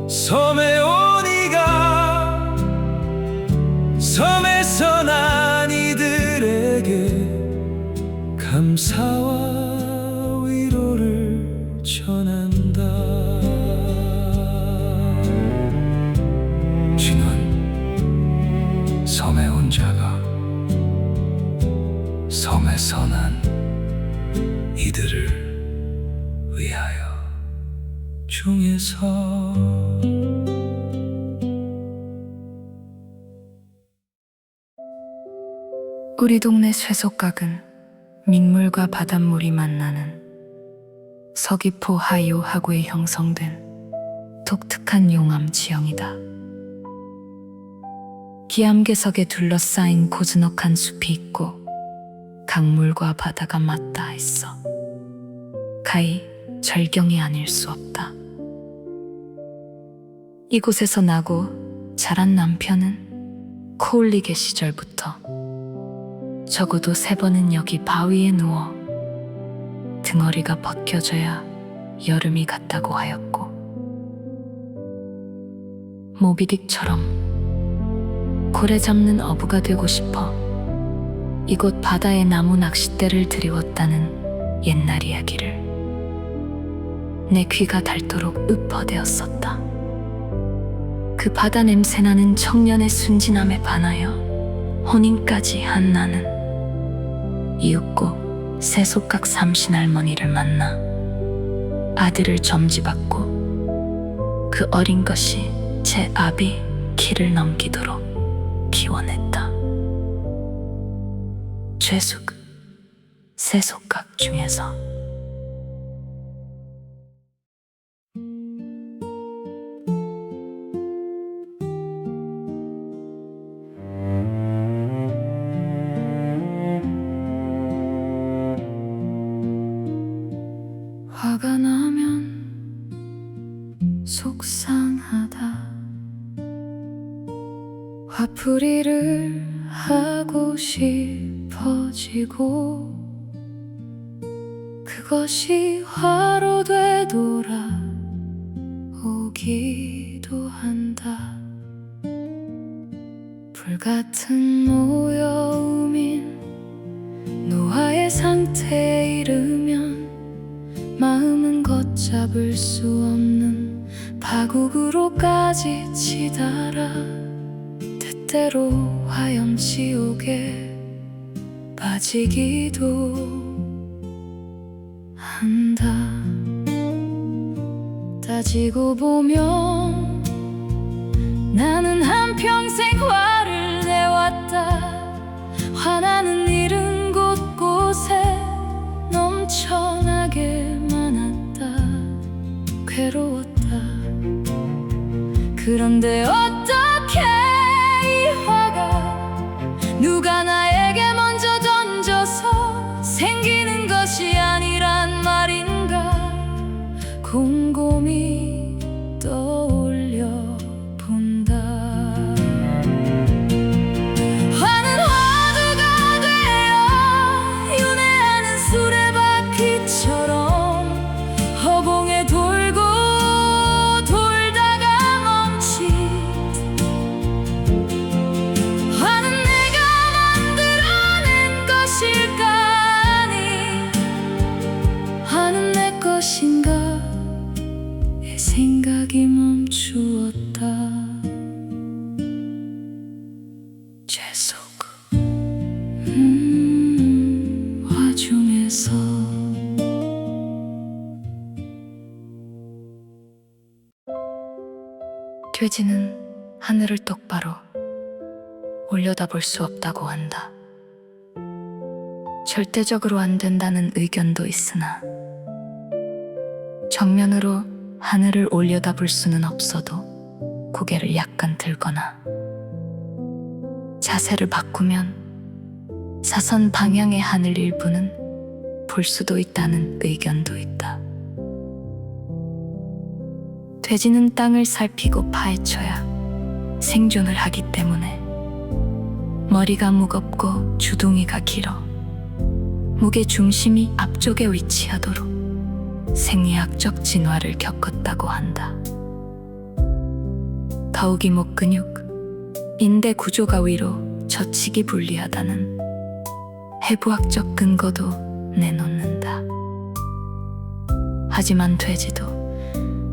섬에 오니가 섬에서 난 이들에게 감사와 위로를 전한다. 진원, 섬에 온 자가 섬에서 난 이들을 위하여 중에서 우리 동네 쇠속각은 민물과 바닷물이 만나는 서귀포 하이오 하구에 형성된 독특한 용암 지형이다. 기암괴석에 둘러싸인 고즈넉한 숲이 있고 강물과 바다가 맞닿아 있어 가히 절경이 아닐 수 없다. 이곳에서 나고 자란 남편은 코울리게 시절부터 적어도 3번은 여기 바위에 누워 등어리가 벗겨져야 여름이 갔다고 하였고, 모비딕처럼 고래 잡는 어부가 되고 싶어 이곳 바다에 나무 낚싯대를 들이웠다는 옛날 이야기를 내 귀가 닳도록 읊어대었었다. 그 바다 냄새나는 청년의 순진함에 반하여 혼인까지 한 나는 이윽고 쇠속각 삼신할머니를 만나 아들을 점지받고 그 어린 것이 제 아비 키를 넘기도록 기원했다. 죄숙 쇠속각 중에서 화가 나면 속상하다. 화풀이를 하고 싶어지고 그것이 화로 되돌아오기도 한다. 불같은 노여움인 노화의 상태에 이르면 마음은 걷잡을 수 없는 파국으로까지 치달아 때때로 화염지옥에 빠지기도 한다. 따지고 보면 나는 한평생 화를 내왔다. 화나는 일은 곳곳에 넘쳐나게 많았다. 괴로웠다. 그런데 어떻게 이 화가 누가 나에게 먼저 던져서 생기는 것이 아니란 말인가 곰곰이 떠올려 본다. 화는 화두가 되어 윤회하는 수레바퀴처럼 허공에 돌고 돌다가 멈칫. 화는 내가 만들어낸 것일까 아니 화는 내 것인가 내 생각이 멈추었다. 죄속 화중에서 돼지는 하늘을 똑바로 올려다볼 수 없다고 한다. 절대적으로 안 된다는 의견도 있으나 정면으로 하늘을 올려다볼 수는 없어도 고개를 약간 들거나 자세를 바꾸면 사선 방향의 하늘 일부는 볼 수도 있다는 의견도 있다. 돼지는 땅을 살피고 파헤쳐야 생존을 하기 때문에 머리가 무겁고 주둥이가 길어 무게 중심이 앞쪽에 위치하도록 생리학적 진화를 겪었다고 한다. 더욱이 목 근육, 인대 구조가 위로 젖히기 불리하다는 해부학적 근거도 내놓는다. 하지만 돼지도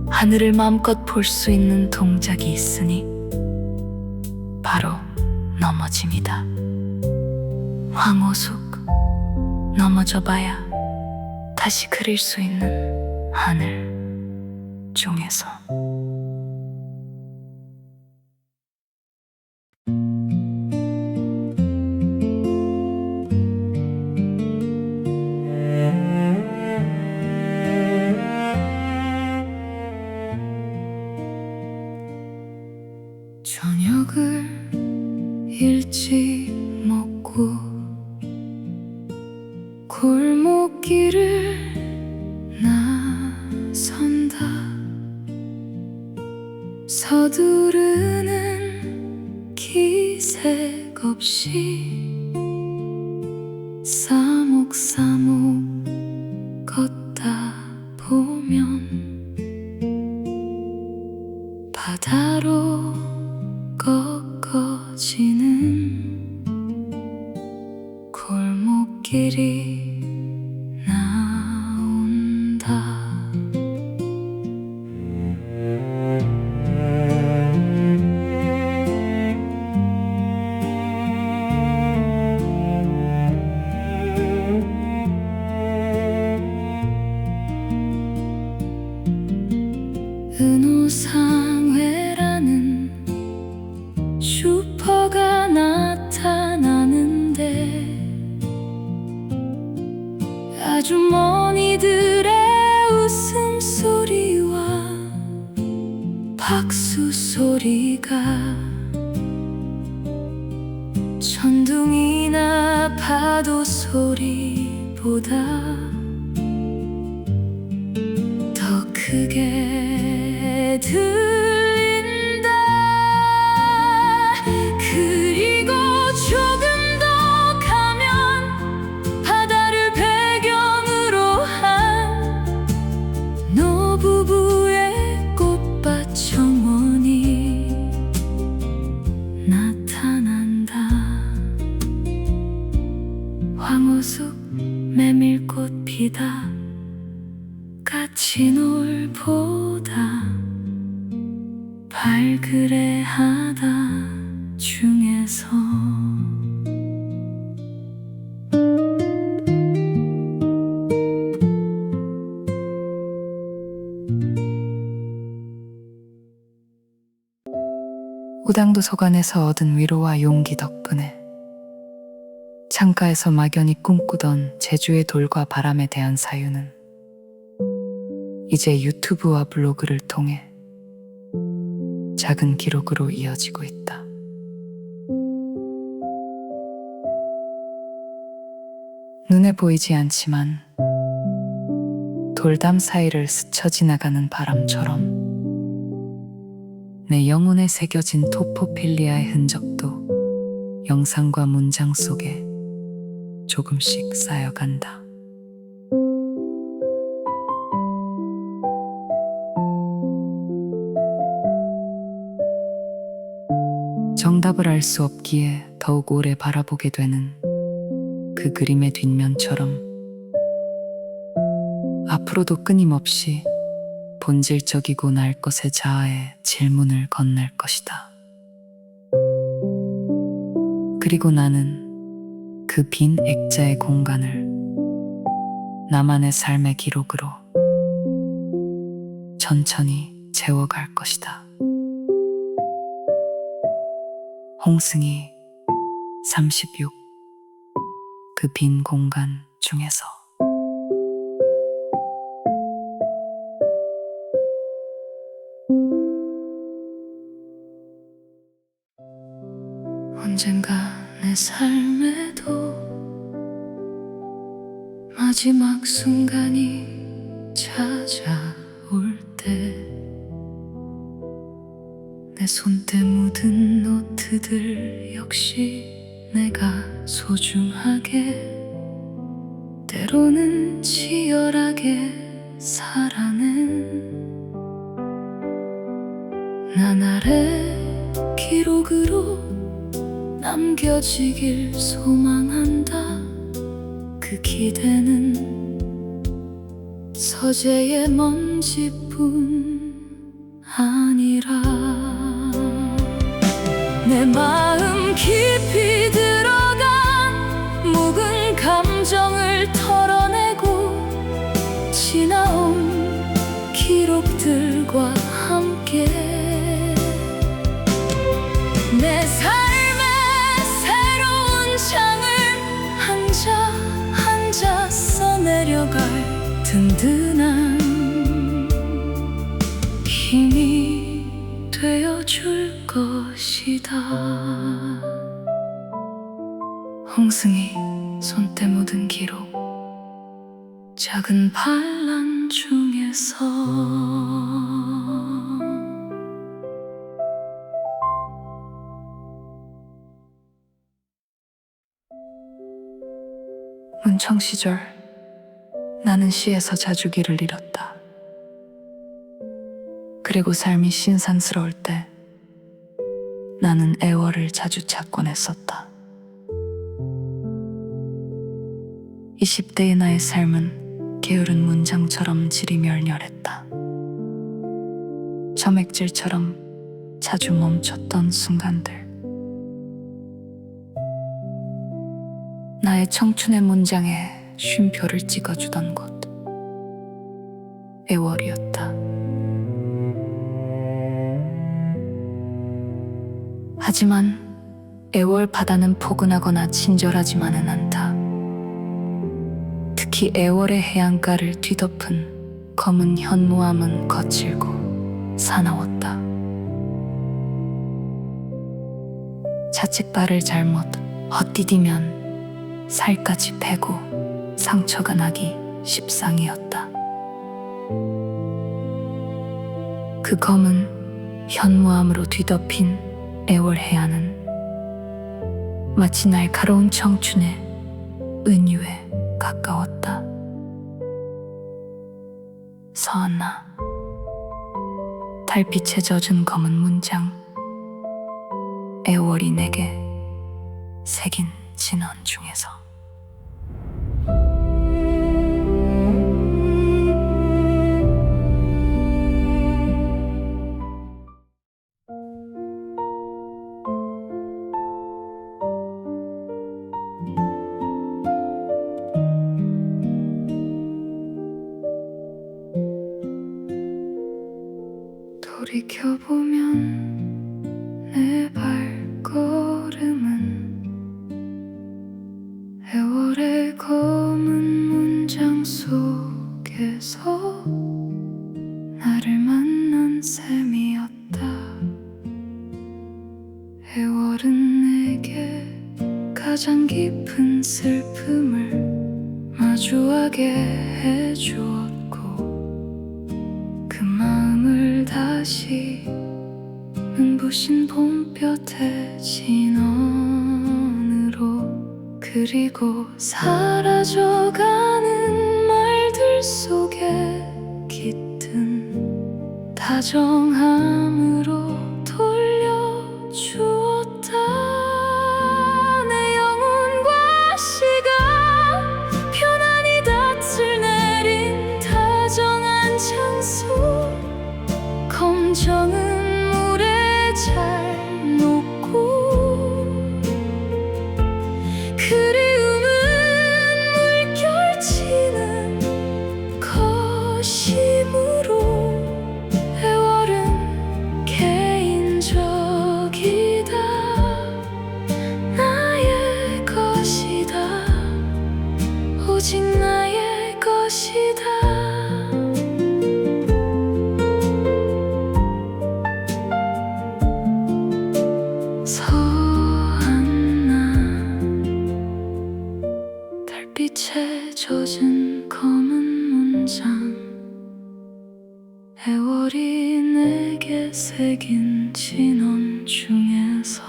하늘을 마음껏 볼 수 있는 동작이 있으니 바로 넘어짐이다. 황호숙, 넘어져봐야 다시 그릴 수 있는 하늘 중에서. 저녁을 일찍 먹고 골목길을 나선다. 서두르는 기색 없이 싸목싸목 걷다 보면 바다로 꺾어지는 골목길이 나온다. 은호상회라는 슈퍼가 나타나는데 아주머니들의 웃음소리와 박수소리가 천둥이나 파도 소리보다 더 크게 들린다. 그리고 조금 더 가면 바다를 배경으로 한 노부부의 꽃밭 정원이 나타난다. 황호숙 메밀꽃 피다 까치놀보다 발그레하다 중에서 우당도서관에서 얻은 위로와 용기 덕분에 창가에서 막연히 꿈꾸던 제주의 돌과 바람에 대한 사유는 이제 유튜브와 블로그를 통해 작은 기록으로 이어지고 있다. 눈에 보이지 않지만 돌담 사이를 스쳐 지나가는 바람처럼 내 영혼에 새겨진 토포필리아의 흔적도 영상과 문장 속에 조금씩 쌓여간다. 정답을 알 수 없기에 더욱 오래 바라보게 되는 그 그림의 뒷면처럼 앞으로도 끊임없이 본질적이고 날 것의 자아에 질문을 건넬 것이다. 그리고 나는 그 빈 액자의 공간을 나만의 삶의 기록으로 천천히 채워갈 것이다. 홍승이 36 그 빈 공간 중에서 언젠가 내 삶에도 마지막 순간이 찾아올 때 내 손때 묻은 노트들 역시 내가 소중하게 때로는 치열하게 살아낸 나날의 기록으로 남겨지길 소망한다. 그 기대는 서재의 먼지뿐 아니라 내 마음 깊이 들어간 묵은 감정을 털어내고 지나온 기록들과 함께 내 삶의 새로운 장을 한 자 한 자 써내려갈 든든한 힘이 되어 되어줄 것이다. 홍승이 손때 묻은 기록, 작은 반란 중에서 문청 시절 나는 시에서 자주 길을 잃었다. 그리고 삶이 신산스러울 때 나는 애월을 자주 찾곤 했었다. 20대의 나의 삶은 게으른 문장처럼 질이 멸렬했다. 점액질처럼 자주 멈췄던 순간들. 나의 청춘의 문장에 쉼표를 찍어주던 곳, 애월이었다. 하지만 애월 바다는 포근하거나 친절하지만은 않다. 특히 애월의 해안가를 뒤덮은 검은 현무암은 거칠고 사나웠다. 자칫발을 잘못 헛디디면 살까지 패고 상처가 나기 십상이었다. 그 검은 현무암으로 뒤덮인 애월 해안은 마치 날카로운 청춘의 은유에 가까웠다. 서안나, 달빛에 젖은 검은 문장, 애월이 내게 새긴 진언 중에서. 돌이켜보면 내 발걸음은 애월의 검은 문장 속에서 나를 만난 셈이었다. 애월은 내게 가장 깊은 슬픔을 마주하게 해주었고, 그 마음을 다시 눈부신 봄볕의 진원으로, 그리고 사라져가는 말들 속에 깃든 다정함으로 돌려주었다. 내 영혼과 시간 편안히 닻을 내린 다정한 장소, 검정은 물에 잘 녹고 그리움은 물결치는 거심으로, 애월은 개인적이다. 나의 것이다. 오직 나의 것이다. 서안나, 달빛에 젖은 검은 문장, 애월이 내게 새긴 진언 중에서.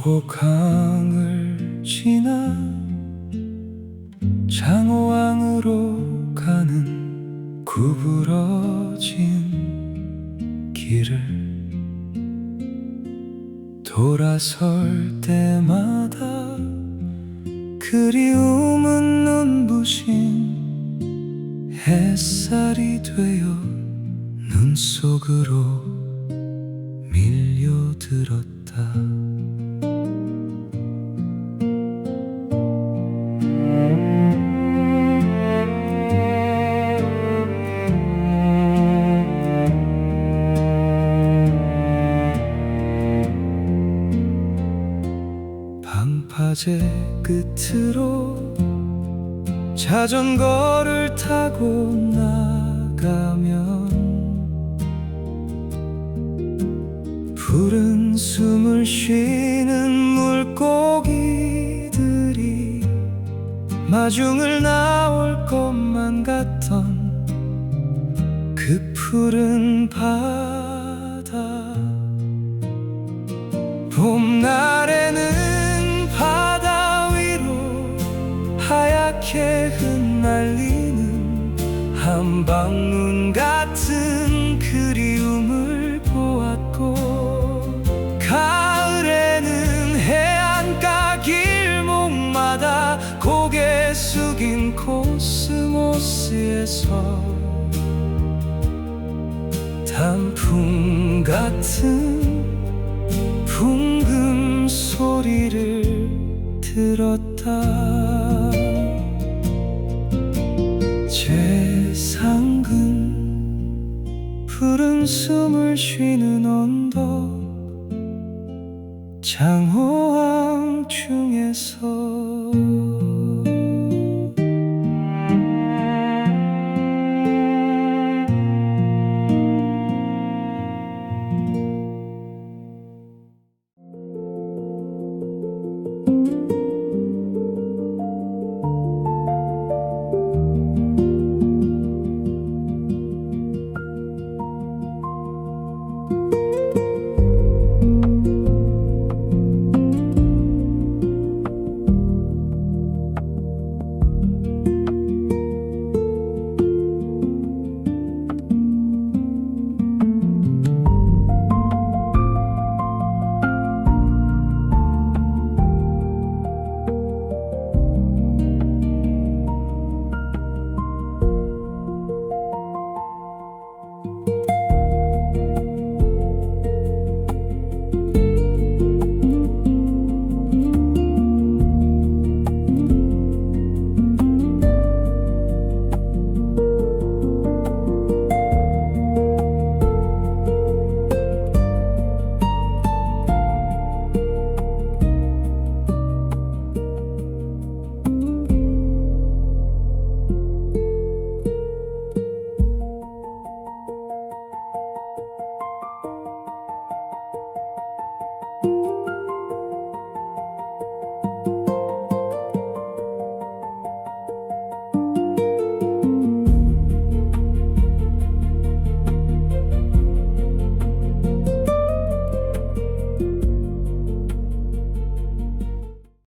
조곡항을 지나 장호항으로 가는 구부러진 길을 돌아설 때마다 그리움은 눈부신 햇살이 되어 눈 속으로 밀려들었다. 방파제 끝으로 자전거를 타고 나가면 푸른 숨을 쉬는 물고기들이 마중을 나올 것만 같던 그 푸른 바다. 봄날에는 바다 위로 하얗게 흩날리는 한 방울 같은 그리움을 보았고, 가을에는 해안가 길목마다 고개 숙인 코스모스에서 단풍 같은 풍금 소리를 들었다. 제상근 푸른 숨을 쉬는 언덕, 장호항 중에서